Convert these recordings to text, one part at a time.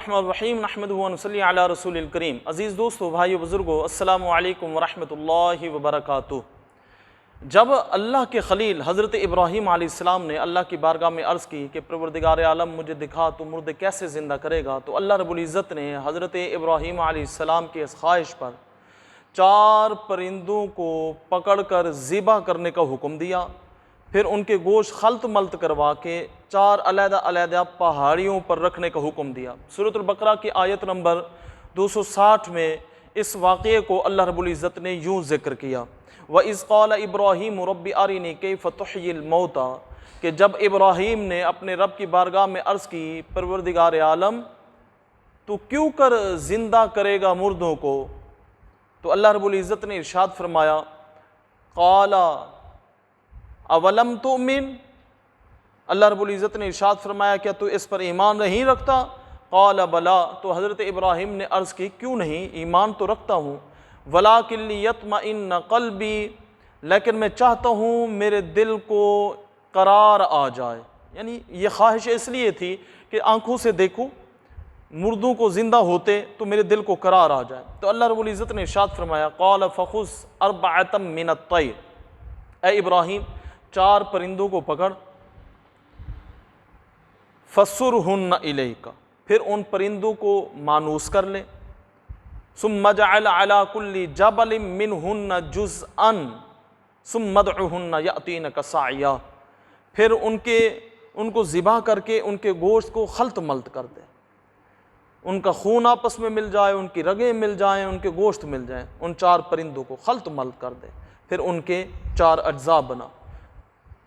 الرحیم نحمدہ و نصلی علی رسول الکریم۔ عزیز دوستو، بھائیو، بزرگو، السلام علیکم ورحمۃ اللہ وبرکاتہ۔ جب اللہ کے خلیل حضرت ابراہیم علیہ السلام نے اللہ کی بارگاہ میں عرض کی کہ پروردگار عالم مجھے دکھا تو مردے کیسے زندہ کرے گا، تو اللہ رب العزت نے حضرت ابراہیم علیہ السلام کی اس خواہش پر 4 پرندوں کو پکڑ کر ذبح کرنے کا حکم دیا، پھر ان کے گوشت خلط ملط کروا کے 4 علیحدہ علیحدہ پہاڑیوں پر رکھنے کا حکم دیا۔ سورۃ البقرہ کی آیت نمبر 260 میں اس واقعے کو اللہ رب العزت نے یوں ذکر کیا، وَإِذْ قَالَ إِبْرَاهِيمُ رَبِّ أَرِنِي كَيْفَ تُحْيِي الْمَوْتَى، کہ جب ابراہیم نے اپنے رب کی بارگاہ میں عرض کی، پروردگار عالم تو کیوں کر زندہ کرے گا مردوں کو، تو اللہ رب العزت نے ارشاد فرمایا، قَالَ اولم تؤمن، اللہ رب العزت نے ارشاد فرمایا کیا تو اس پر ایمان نہیں رکھتا؟ قال بلا، تو حضرت ابراہیم نے عرض کی کیوں نہیں، ایمان تو رکھتا ہوں، ولکن لیطمئن قلبی، لیکن میں چاہتا ہوں میرے دل کو قرار آ جائے، یعنی یہ خواہش اس لیے تھی کہ آنکھوں سے دیکھوں مردوں کو زندہ ہوتے تو میرے دل کو قرار آ جائے۔ تو اللہ رب العزت نے ارشاد فرمایا، قال فخذ 4 من الطیر، اے ابراہیم 4 پرندوں کو پکڑ، فَصُرْهُنَّ إِلَيْكَ، پھر ان پرندوں کو مانوس کر لے، ثُمَّ اجْعَلْ عَلَى كُلِّ جَبَلٍ مِّنْهُنَّ جُزْءًا ثُمَّ ادْعُهُنَّ يَأْتِينَكَ سَعْيًا، پھر ان کو ذبح کر کے ان کے گوشت کو خلط ملط کر دے، ان کا خون آپس میں مل جائے، ان کی رگیں مل جائیں، ان کے گوشت مل جائیں، ان 4 پرندوں کو خلط ملط کر دے، پھر ان کے 4 اجزاء بنا۔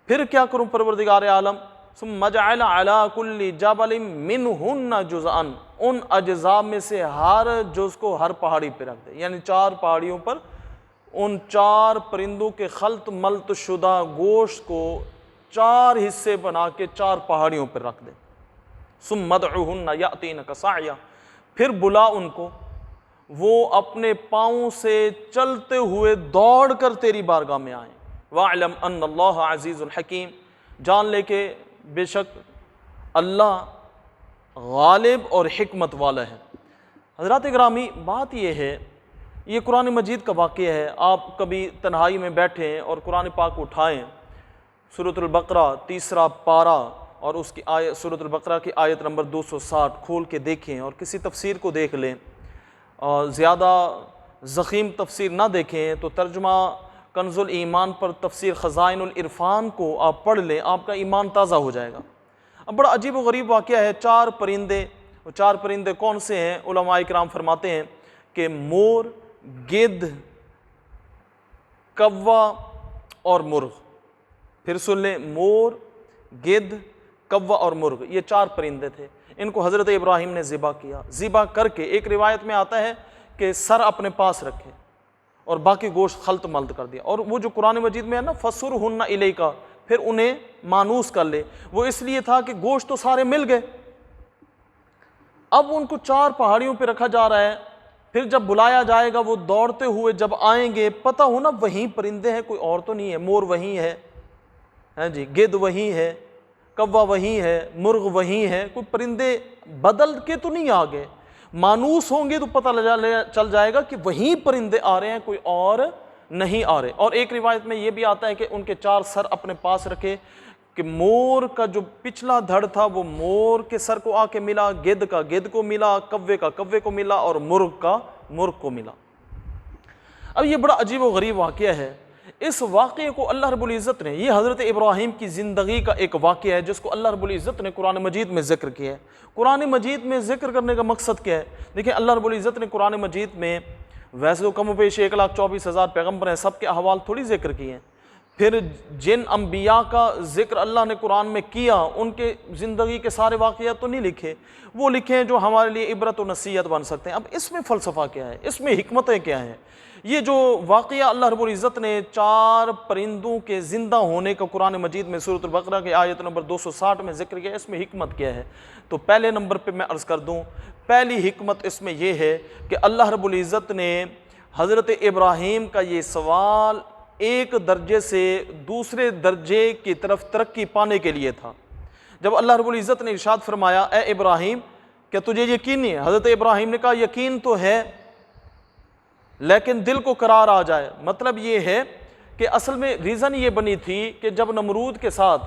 پھر کیا کروں پروردگار عالم؟ ثم اجعل علی کل جبل منہن جزءا، ان اجزاء میں سے ہر جز کو ہر پہاڑی پہ رکھ دے، یعنی 4 پہاڑیوں پر ان 4 پرندوں کے خلط ملط شدہ گوشت کو 4 حصے بنا کے 4 پہاڑیوں پر رکھ دے۔ ثم ادعوہن یأتینک سعیا، پھر بلا ان کو، وہ اپنے پاؤں سے چلتے ہوئے دوڑ کر تیری بارگاہ میں آئیں۔ وَاعْلَمْ أَنَّ اللَّهَ عَزِيزٌ حَكِيمٌ، جان لے کہ بے شک اللہ غالب اور حکمت والا ہے۔ حضرات اکرامی، بات یہ ہے، یہ قرآن مجید کا واقعہ ہے، آپ کبھی تنہائی میں بیٹھیں اور قرآن پاک اٹھائیں، سورۃ البقرہ 3 پارہ اور اس کی سورۃ البقرہ کی آیت نمبر 260 کھول کے دیکھیں اور کسی تفسیر کو دیکھ لیں، اور زیادہ ضخیم تفسیر نہ دیکھیں تو ترجمہ کنز الایمان پر تفسیر خزائن العرفان کو آپ پڑھ لیں، آپ کا ایمان تازہ ہو جائے گا۔ اب بڑا عجیب و غریب واقعہ ہے، 4 پرندے، وہ 4 پرندے کون سے ہیں؟ علماء کرام فرماتے ہیں کہ مور، گدھ، کوا اور مرغ۔ پھر سن لیں، مور، گدھ، کوا اور مرغ، یہ 4 پرندے تھے، ان کو حضرت ابراہیم نے ذبح کیا۔ ذبح کر کے ایک روایت میں آتا ہے کہ سر اپنے پاس رکھے اور باقی گوشت خلط ملط کر دیا، اور وہ جو قرآن مجید میں ہے نا فَصُرْهُنَّ إِلَيْكَ، پھر انہیں مانوس کر لے، وہ اس لیے تھا کہ گوشت تو سارے مل گئے، اب ان کو 4 پہاڑیوں پہ رکھا جا رہا ہے، پھر جب بلایا جائے گا وہ دوڑتے ہوئے جب آئیں گے، پتہ ہو نا وہیں پرندے ہیں، کوئی اور تو نہیں ہے، مور وہیں ہے، ہاں جی، گدھ وہیں ہے، کوا وہیں ہے، مرغ وہیں ہے، کوئی پرندے بدل کے تو نہیں آ گئے، مانوس ہوں گے تو پتہ چل جائے گا کہ وہیں پرندے آ رہے ہیں، کوئی اور نہیں آ رہے۔ اور ایک روایت میں یہ بھی آتا ہے کہ ان کے 4 سر اپنے پاس رکھے، کہ مور کا جو پچھلا دھڑ تھا وہ مور کے سر کو آ کے ملا، گدھ کا گدھ کو ملا، کوے کا کوے کو ملا، اور مرغ کا مرغ کو ملا۔ اب یہ بڑا عجیب و غریب واقعہ ہے، اس واقعے کو اللہ رب العزت نے، یہ حضرت ابراہیم کی زندگی کا ایک واقعہ ہے جس کو اللہ رب العزت نے قرآن مجید میں ذکر کیا ہے۔ قرآن مجید میں ذکر کرنے کا مقصد کیا ہے؟ دیکھیں، اللہ رب العزت نے قرآن مجید میں ویسے تو کم و بیش 1,24,000 پیغمبر ہیں، سب کے احوال تھوڑی ذکر کیے ہیں، پھر جن انبیاء کا ذکر اللہ نے قرآن میں کیا ان کے زندگی کے سارے واقعات تو نہیں لکھے، وہ لکھے ہیں جو ہمارے لیے عبرت و نصیحت بن سکتے ہیں۔ اب اس میں فلسفہ کیا ہے، اس میں حکمتیں کیا ہیں؟ یہ جو واقعہ اللہ رب العزت نے 4 پرندوں کے زندہ ہونے کا قرآن مجید میں سورۃ البقرہ کی آیت نمبر 260 میں ذکر کیا، اس میں حکمت کیا ہے؟ تو پہلے نمبر پہ میں عرض کر دوں، پہلی حکمت اس میں یہ ہے کہ اللہ رب العزت نے حضرت ابراہیم کا یہ سوال ایک درجے سے دوسرے درجے کی طرف ترقی پانے کے لیے تھا۔ جب اللہ رب العزت نے ارشاد فرمایا، اے ابراہیم کہ تجھے یقین نہیں ہے؟ حضرت ابراہیم نے کہا یقین تو ہے لیکن دل کو قرار آ جائے۔ مطلب یہ ہے کہ اصل میں ریزن یہ بنی تھی کہ جب نمرود کے ساتھ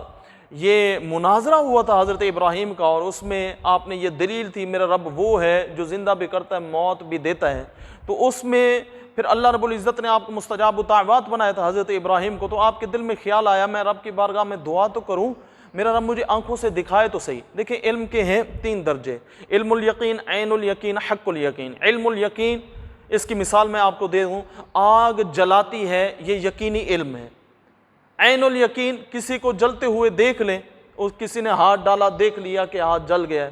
یہ مناظرہ ہوا تھا حضرت ابراہیم کا، اور اس میں آپ نے یہ دلیل تھی میرا رب وہ ہے جو زندہ بھی کرتا ہے موت بھی دیتا ہے، تو اس میں پھر اللہ رب العزت نے آپ کو مستجاب الدعوات بنایا تھا حضرت ابراہیم کو، تو آپ کے دل میں خیال آیا میں رب کی بارگاہ میں دعا تو کروں، میرا رب مجھے آنکھوں سے دکھائے تو صحیح۔ دیکھیں علم کے ہیں 3 درجے، علم الیقین، عین الیقین، حق الیقین۔ علم الیقین اس کی مثال میں آپ کو دے دوں، آگ جلاتی ہے یہ یقینی علم ہے۔ عین الیقین کسی کو جلتے ہوئے دیکھ لیں، کسی نے ہاتھ ڈالا دیکھ لیا کہ ہاتھ جل گیا ہے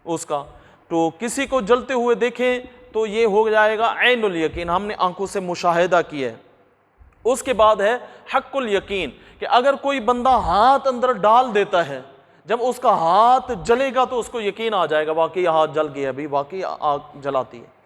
اس کا، تو کسی کو جلتے ہوئے دیکھیں تو یہ ہو جائے گا عین الیقین، ہم نے آنکھوں سے مشاہدہ کیا ہے۔ اس کے بعد ہے حق الیقین، کہ اگر کوئی بندہ ہاتھ اندر ڈال دیتا ہے، جب اس کا ہاتھ جلے گا تو اس کو یقین آ جائے گا واقعی ہاتھ جل گیا، بھی واقعی آگ جلاتی ہے۔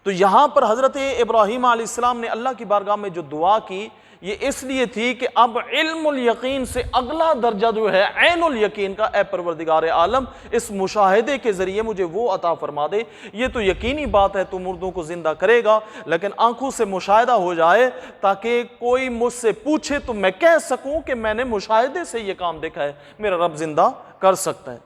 تو یہاں پر حضرت ابراہیم علیہ السلام نے اللہ کی بارگاہ میں جو دعا کی یہ اس لیے تھی کہ اب علم الیقین سے اگلا درجہ جو ہے عین الیقین کا، اے پروردگار عالم اس مشاہدے کے ذریعے مجھے وہ عطا فرما دے۔ یہ تو یقینی بات ہے تو مردوں کو زندہ کرے گا، لیکن آنکھوں سے مشاہدہ ہو جائے تاکہ کوئی مجھ سے پوچھے تو میں کہہ سکوں کہ میں نے مشاہدے سے یہ کام دیکھا ہے، میرا رب زندہ کر سکتا ہے۔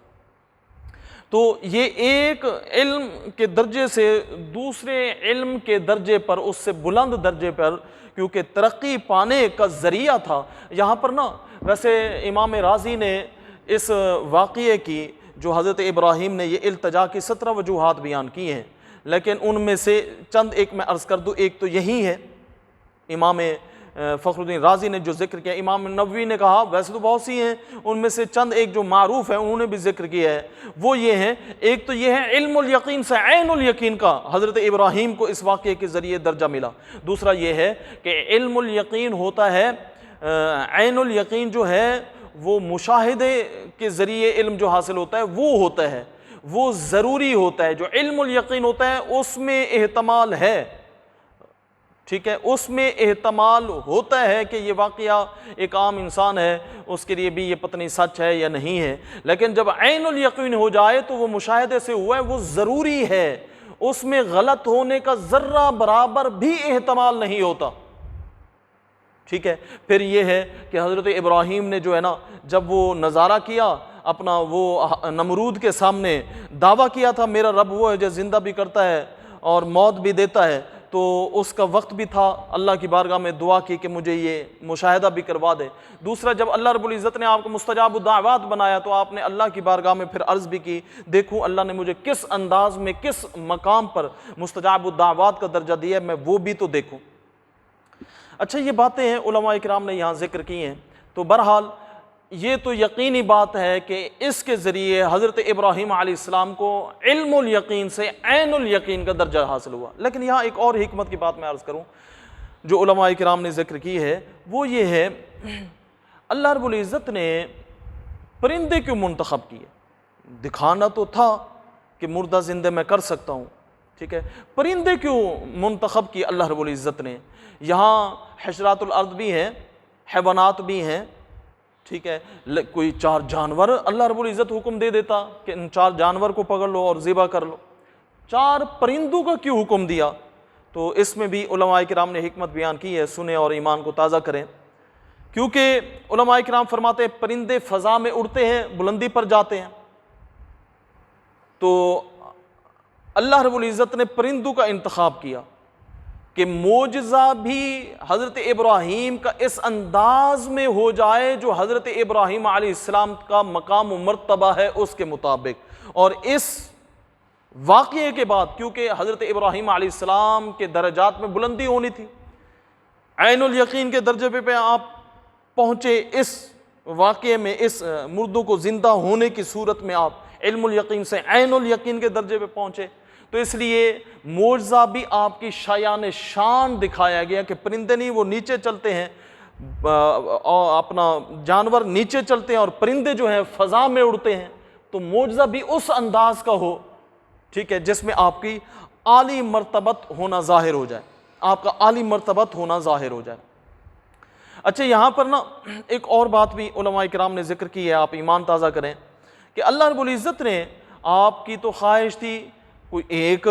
تو یہ ایک علم کے درجے سے دوسرے علم کے درجے پر، اس سے بلند درجے پر کیونکہ ترقی پانے کا ذریعہ تھا۔ یہاں پر نا ویسے امام رازی نے اس واقعے کی جو حضرت ابراہیم نے یہ التجا کی 17 وجوہات بیان کی ہیں، لیکن ان میں سے چند ایک میں عرض کر دوں۔ ایک تو یہی ہے امام فخر الدین رازی نے جو ذکر کیا، امام نووی نے کہا ویسے تو بہت سی ہیں، ان میں سے چند ایک جو معروف ہیں انہوں نے بھی ذکر کیا ہے، وہ یہ ہیں، ایک تو یہ ہے علم الیقین سے عین الیقین کا حضرت ابراہیم کو اس واقعے کے ذریعے درجہ ملا۔ دوسرا یہ ہے کہ علم الیقین ہوتا ہے، عین الیقین جو ہے وہ مشاہدے کے ذریعے علم جو حاصل ہوتا ہے وہ ہوتا ہے، وہ ضروری ہوتا ہے۔ جو علم الیقین ہوتا ہے اس میں احتمال ہے، ٹھیک ہے، اس میں احتمال ہوتا ہے کہ یہ واقعہ ایک عام انسان ہے اس کے لیے بھی یہ پتہ نہیں سچ ہے یا نہیں ہے، لیکن جب عین الیقین ہو جائے تو وہ مشاہدے سے ہوا ہے، وہ ضروری ہے، اس میں غلط ہونے کا ذرہ برابر بھی احتمال نہیں ہوتا، ٹھیک ہے۔ پھر یہ ہے کہ حضرت ابراہیم نے جو ہے نا جب وہ نظارہ کیا اپنا، وہ نمرود کے سامنے دعویٰ کیا تھا میرا رب وہ ہے جو زندہ بھی کرتا ہے اور موت بھی دیتا ہے، تو اس کا وقت بھی تھا، اللہ کی بارگاہ میں دعا کی کہ مجھے یہ مشاہدہ بھی کروا دے۔ دوسرا جب اللہ رب العزت نے آپ کو مستجاب الدعوات بنایا تو آپ نے اللہ کی بارگاہ میں پھر عرض بھی کی، دیکھوں اللہ نے مجھے کس انداز میں کس مقام پر مستجاب الدعوات کا درجہ دیا ہے، میں وہ بھی تو دیکھوں۔ اچھا یہ باتیں ہیں علماء کرام نے یہاں ذکر کی ہیں، تو بہرحال یہ تو یقینی بات ہے کہ اس کے ذریعے حضرت ابراہیم علیہ السلام کو علم الیقین سے عین الیقین کا درجہ حاصل ہوا۔ لیکن یہاں ایک اور حکمت کی بات میں عرض کروں جو علماء کرام نے ذکر کی ہے، وہ یہ ہے اللہ رب العزت نے پرندے کیوں منتخب کیے؟ دکھانا تو تھا کہ مردہ زندہ میں کر سکتا ہوں، ٹھیک ہے، پرندے کیوں منتخب کیے اللہ رب العزت نے؟ یہاں حشرات الارض بھی ہیں، حیوانات بھی ہیں، ٹھیک ہے، کوئی 4 جانور اللہ رب العزت حکم دے دیتا کہ ان 4 جانور کو پکڑ لو اور ذبح کر لو، 4 پرندوں کا کیوں حکم دیا؟ تو اس میں بھی علماء کرام نے حکمت بیان کی ہے، سنیں اور ایمان کو تازہ کریں۔ کیونکہ علماء کرام فرماتے ہیں پرندے فضا میں اڑتے ہیں، بلندی پر جاتے ہیں، تو اللہ رب العزت نے پرندوں کا انتخاب کیا کہ معجزہ بھی حضرت ابراہیم کا اس انداز میں ہو جائے جو حضرت ابراہیم علیہ السلام کا مقام و مرتبہ ہے اس کے مطابق۔ اور اس واقعے کے بعد کیونکہ حضرت ابراہیم علیہ السلام کے درجات میں بلندی ہونی تھی، عین الیقین کے درجے پہ آپ پہنچے، اس واقعے میں اس مردوں کو زندہ ہونے کی صورت میں آپ علم الیقین سے عین الیقین کے درجے پہ پہنچے، تو اس لیے معجزہ بھی آپ کی شایان شان دکھایا گیا کہ پرندے نہیں، وہ نیچے چلتے ہیں، اپنا جانور نیچے چلتے ہیں اور پرندے جو ہیں فضا میں اڑتے ہیں، تو معجزہ بھی اس انداز کا ہو، ٹھیک ہے، جس میں آپ کی عالی مرتبت ہونا ظاہر ہو جائے، آپ کا عالی مرتبت ہونا ظاہر ہو جائے۔ اچھا یہاں پر نا ایک اور بات بھی علماء کرام نے ذکر کی ہے، آپ ایمان تازہ کریں کہ اللہ رب العزت نے آپ کی تو خواہش تھی کوئی ایک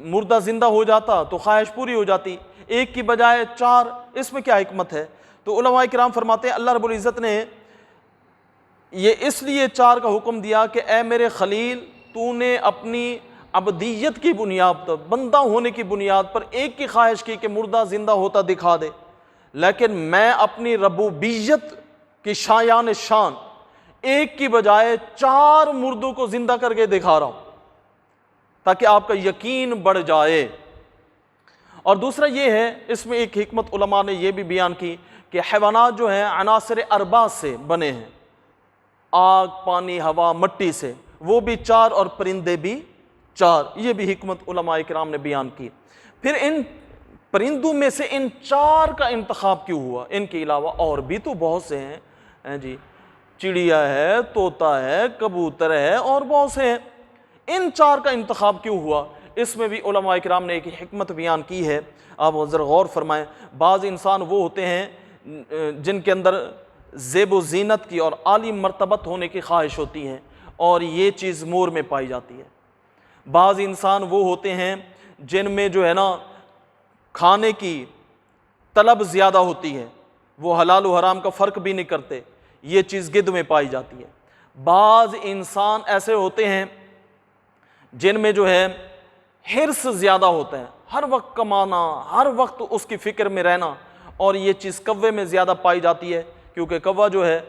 مردہ زندہ ہو جاتا تو خواہش پوری ہو جاتی، ایک کی بجائے 4، اس میں کیا حکمت ہے؟ تو علماء کرام فرماتے ہیں اللہ رب العزت نے یہ اس لیے 4 کا حکم دیا کہ اے میرے خلیل، تو نے اپنی عبدیت کی بنیاد پر، بندہ ہونے کی بنیاد پر ایک کی خواہش کی کہ مردہ زندہ ہوتا دکھا دے، لیکن میں اپنی ربوبیت کی شایان شان ایک کی بجائے 4 مردوں کو زندہ کر کے دکھا رہا ہوں تاکہ آپ کا یقین بڑھ جائے۔ اور دوسرا یہ ہے، اس میں ایک حکمت علماء نے یہ بھی بیان کی کہ حیوانات جو ہیں عناصر اربع سے بنے ہیں، آگ، پانی، ہوا، مٹی سے، وہ بھی 4 اور پرندے بھی 4، یہ بھی حکمت علماء کرام نے بیان کی۔ پھر ان پرندوں میں سے ان 4 کا انتخاب کیوں ہوا؟ ان کے علاوہ اور بھی تو بہت سے ہیں جی، چڑیا ہے، طوطا ہے، کبوتر ہے اور بہت سے ہیں، ان 4 کا انتخاب کیوں ہوا؟ اس میں بھی علماء کرام نے ایک حکمت بیان کی ہے، آپ ذرا غور فرمائیں۔ بعض انسان وہ ہوتے ہیں جن کے اندر زیب و زینت کی اور عالی مرتبت ہونے کی خواہش ہوتی ہے، اور یہ چیز مور میں پائی جاتی ہے۔ بعض انسان وہ ہوتے ہیں جن میں جو ہے نا کھانے کی طلب زیادہ ہوتی ہے، وہ حلال و حرام کا فرق بھی نہیں کرتے، یہ چیز گدھ میں پائی جاتی ہے۔ بعض انسان ایسے ہوتے ہیں جن میں جو ہے حرص زیادہ ہوتا ہے، ہر وقت کمانا، ہر وقت اس کی فکر میں رہنا، اور یہ چیز کوے میں زیادہ پائی جاتی ہے، کیونکہ کوہ جو ہے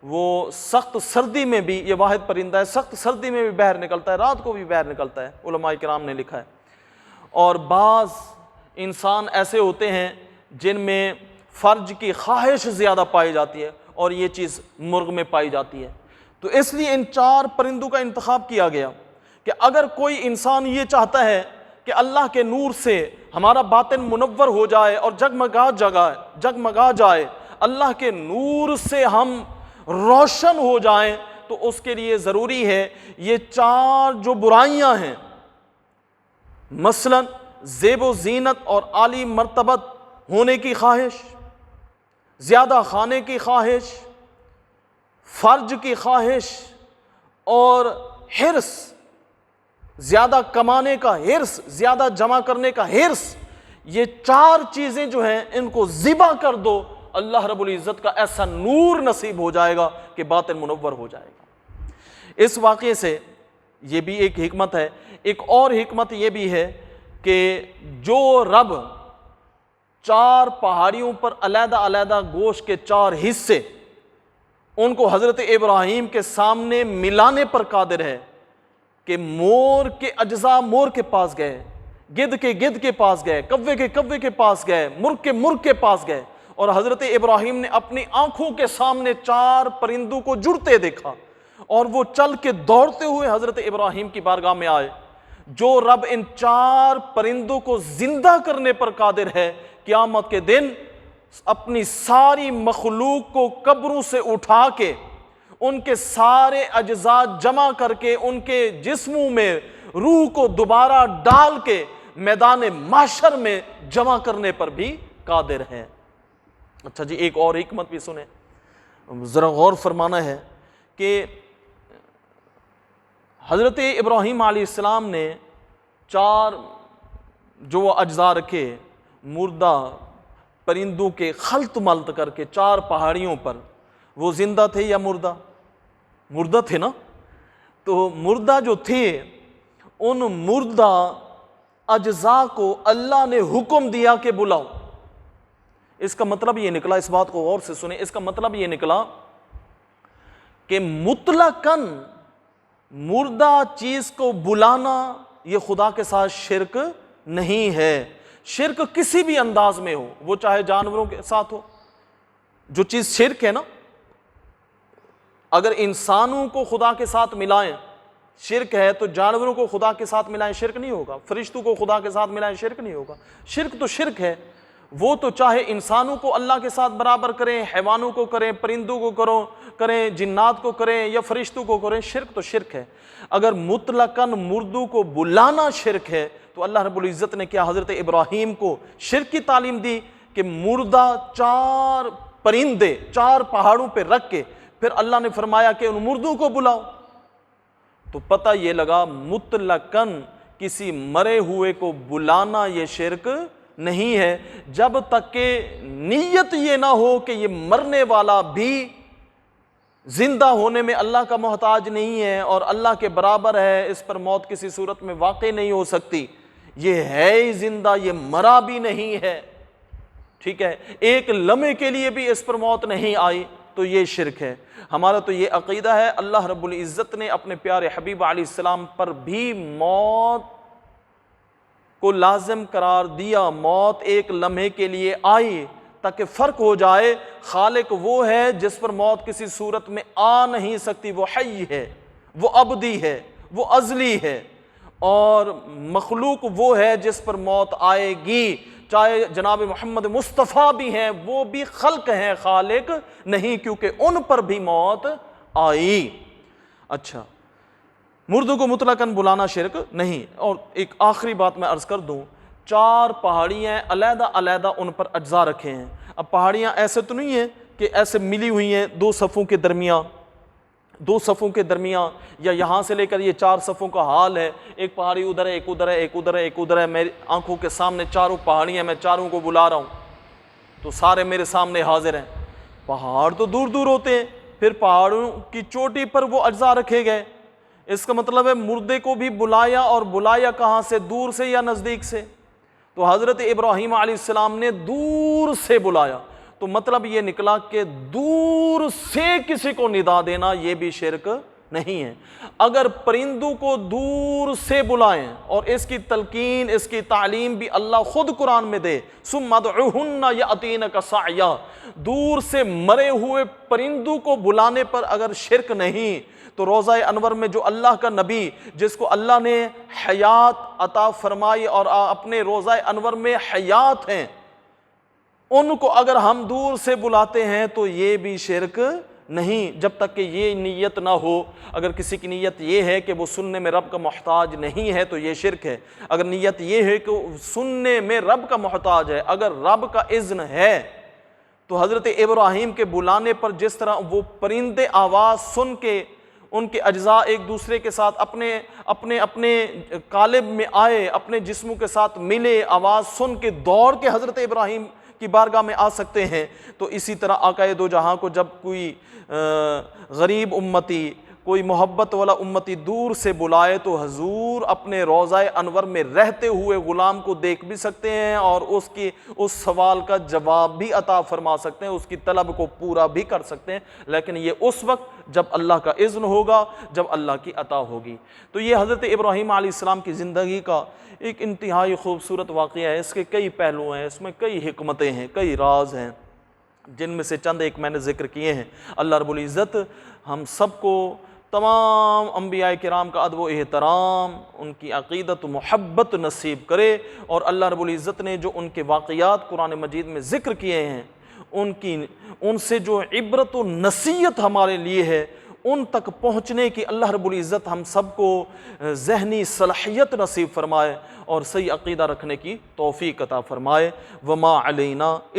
وہ سخت سردی میں بھی، یہ واحد پرندہ ہے، سخت سردی میں بھی باہر نکلتا ہے، رات کو بھی باہر نکلتا ہے، علماء کرام نے لکھا ہے۔ اور بعض انسان ایسے ہوتے ہیں جن میں فرج کی خواہش زیادہ پائی جاتی ہے، اور یہ چیز مرغ میں پائی جاتی ہے۔ تو اس لیے ان 4 پرندوں کا انتخاب کیا گیا کہ اگر کوئی انسان یہ چاہتا ہے کہ اللہ کے نور سے ہمارا باطن منور ہو جائے اور جگمگا جائے، اللہ کے نور سے ہم روشن ہو جائیں، تو اس کے لیے ضروری ہے یہ 4 جو برائیاں ہیں، مثلا زیب و زینت اور عالی مرتبت ہونے کی خواہش، زیادہ کھانے کی خواہش، فرج کی خواہش اور حرص، زیادہ کمانے کا حرص، زیادہ جمع کرنے کا حرص، یہ 4 چیزیں جو ہیں ان کو ذبح کر دو، اللہ رب العزت کا ایسا نور نصیب ہو جائے گا کہ باطن منور ہو جائے گا۔ اس واقعے سے یہ بھی ایک حکمت ہے۔ ایک اور حکمت یہ بھی ہے کہ جو رب 4 پہاڑیوں پر علیحدہ علیحدہ گوشت کے 4 حصے ان کو حضرت ابراہیم کے سامنے ملانے پر قادر ہے کہ مور کے اجزاء مور کے پاس گئے، گدھ کے گدھ کے پاس گئے، کوے کے کوے کے پاس گئے، مرغ کے پاس گئے، اور حضرت ابراہیم نے اپنی آنکھوں کے سامنے 4 پرندوں کو جڑتے دیکھا، اور وہ چل کے دوڑتے ہوئے حضرت ابراہیم کی بارگاہ میں آئے۔ جو رب ان 4 پرندوں کو زندہ کرنے پر قادر ہے، قیامت کے دن اپنی ساری مخلوق کو قبروں سے اٹھا کے ان کے سارے اجزاء جمع کر کے ان کے جسموں میں روح کو دوبارہ ڈال کے میدان محشر میں جمع کرنے پر بھی قادر ہے۔ اچھا جی، ایک اور حکمت بھی سنیں، ذرا غور فرمانا ہے کہ حضرت ابراہیم علیہ السلام نے 4 جو وہ اجزاء رکھے، مردہ پرندوں کے خلط ملط کر کے 4 پہاڑیوں پر، وہ زندہ تھے یا مردہ؟ مردہ تھے نا۔ تو مردہ جو تھے، ان مردہ اجزاء کو اللہ نے حکم دیا کہ بلاؤ۔ اس کا مطلب یہ نکلا، اس بات کو غور سے سنیں، اس کا مطلب یہ نکلا کہ مطلقاً مردہ چیز کو بلانا یہ خدا کے ساتھ شرک نہیں ہے۔ شرک کسی بھی انداز میں ہو، وہ چاہے جانوروں کے ساتھ ہو، جو چیز شرک ہے نا، اگر انسانوں کو خدا کے ساتھ ملائیں شرک ہے، تو جانوروں کو خدا کے ساتھ ملائیں شرک نہیں ہوگا، فرشتوں کو خدا کے ساتھ ملائیں شرک نہیں ہوگا۔ شرک تو شرک ہے، وہ تو چاہے انسانوں کو اللہ کے ساتھ برابر کریں، حیوانوں کو کریں، پرندوں کو کریں، جنات کو کریں یا فرشتوں کو کریں، شرک تو شرک ہے۔ اگر مطلقاً مردوں کو بلانا شرک ہے، تو اللہ رب العزت نے کیا حضرت ابراہیم کو شرک کی تعلیم دی کہ مردہ 4 پرندے 4 پہاڑوں پہ رکھ کے پھر اللہ نے فرمایا کہ ان مردوں کو بلاؤ۔ تو پتہ یہ لگا مطلقاً کسی مرے ہوئے کو بلانا یہ شرک نہیں ہے، جب تک کہ نیت یہ نہ ہو کہ یہ مرنے والا بھی زندہ ہونے میں اللہ کا محتاج نہیں ہے اور اللہ کے برابر ہے، اس پر موت کسی صورت میں واقع نہیں ہو سکتی، یہ ہے ہی زندہ، یہ مرا بھی نہیں ہے، ٹھیک ہے، ایک لمحے کے لیے بھی اس پر موت نہیں آئی، تو یہ شرک ہے۔ ہمارا تو یہ عقیدہ ہے، اللہ رب العزت نے اپنے پیارے حبیب علیہ السلام پر بھی موت کو لازم قرار دیا، موت ایک لمحے کے لیے آئی تاکہ فرق ہو جائے، خالق وہ ہے جس پر موت کسی صورت میں آ نہیں سکتی، وہ حی ہے، وہ ابدی ہے، وہ ازلی ہے، اور مخلوق وہ ہے جس پر موت آئے گی، چاہے جناب محمد مصطفیٰ بھی ہیں، وہ بھی خلق ہیں، خالق نہیں، کیونکہ ان پر بھی موت آئی۔ اچھا، مردوں کو مطلقاً بلانا شرک نہیں۔ اور ایک آخری بات میں عرض کر دوں، 4 پہاڑیاں علیحدہ علیحدہ ان پر اجزاء رکھے ہیں۔ اب پہاڑیاں ایسے تو نہیں ہیں کہ ایسے ملی ہوئی ہیں 2 صفوں کے درمیان، 2 صفوں کے درمیان، یا یہاں سے لے کر یہ 4 صفوں کا حال ہے، ایک پہاڑی ادھر ہے، ایک ادھر ہے، ایک ادھر ہے، ایک ادھر ہے، میری آنکھوں کے سامنے 4 پہاڑیاں، میں 4 کو بلا رہا ہوں تو سارے میرے سامنے حاضر ہیں۔ پہاڑ تو دور دور ہوتے ہیں، پھر پہاڑوں کی چوٹی پر وہ اجزاء رکھے گئے، اس کا مطلب ہے مردے کو بھی بلایا، اور بلایا کہاں سے؟ دور سے یا نزدیک سے؟ تو حضرت ابراہیم علیہ السلام نے دور سے بلایا، تو مطلب یہ نکلا کہ دور سے کسی کو ندا دینا یہ بھی شرک نہیں ہے۔ اگر پرندوں کو دور سے بلائیں، اور اس کی تلقین، اس کی تعلیم بھی اللہ خود قرآن میں دے، ثم ادعوہن یأتینک سعیا، دور سے مرے ہوئے پرندوں کو بلانے پر اگر شرک نہیں، تو روضہ انور میں جو اللہ کا نبی جس کو اللہ نے حیات عطا فرمائی اور اپنے روضہ انور میں حیات ہیں، ان کو اگر ہم دور سے بلاتے ہیں تو یہ بھی شرک نہیں، جب تک کہ یہ نیت نہ ہو۔ اگر کسی کی نیت یہ ہے کہ وہ سننے میں رب کا محتاج نہیں ہے تو یہ شرک ہے۔ اگر نیت یہ ہے کہ سننے میں رب کا محتاج ہے، اگر رب کا اذن ہے، تو حضرت ابراہیم کے بلانے پر جس طرح وہ پرندے آواز سن کے ان کے اجزاء ایک دوسرے کے ساتھ اپنے قالب میں آئے، اپنے جسموں کے ساتھ ملے، آواز سن کے دوڑ کے حضرت ابراہیم کی بارگاہ میں آ سکتے ہیں، تو اسی طرح آقائے دو جہاں کو جب کوئی غریب امتی، کوئی محبت والا امتی دور سے بلائے تو حضور اپنے روضہ انور میں رہتے ہوئے غلام کو دیکھ بھی سکتے ہیں، اور اس سوال کا جواب بھی عطا فرما سکتے ہیں، اس کی طلب کو پورا بھی کر سکتے ہیں، لیکن یہ اس وقت جب اللہ کا اذن ہوگا، جب اللہ کی عطا ہوگی۔ تو یہ حضرت ابراہیم علیہ السلام کی زندگی کا ایک انتہائی خوبصورت واقعہ ہے، اس کے کئی پہلو ہیں، اس میں کئی حکمتیں ہیں، کئی راز ہیں، جن میں سے چند ایک میں نے ذکر کیے ہیں۔ اللہ رب العزت ہم سب کو، تمام انبیاء کرام کا ادب و احترام، ان کی عقیدت و محبت نصیب کرے، اور اللہ رب العزت نے جو ان کے واقعات قرآن مجید میں ذکر کیے ہیں، ان سے جو عبرت و نصیحت ہمارے لیے ہے، ان تک پہنچنے کی اللہ رب العزت ہم سب کو ذہنی صلاحیت نصیب فرمائے، اور صحیح عقیدہ رکھنے کی توفیق عطا فرمائے۔ وما علینا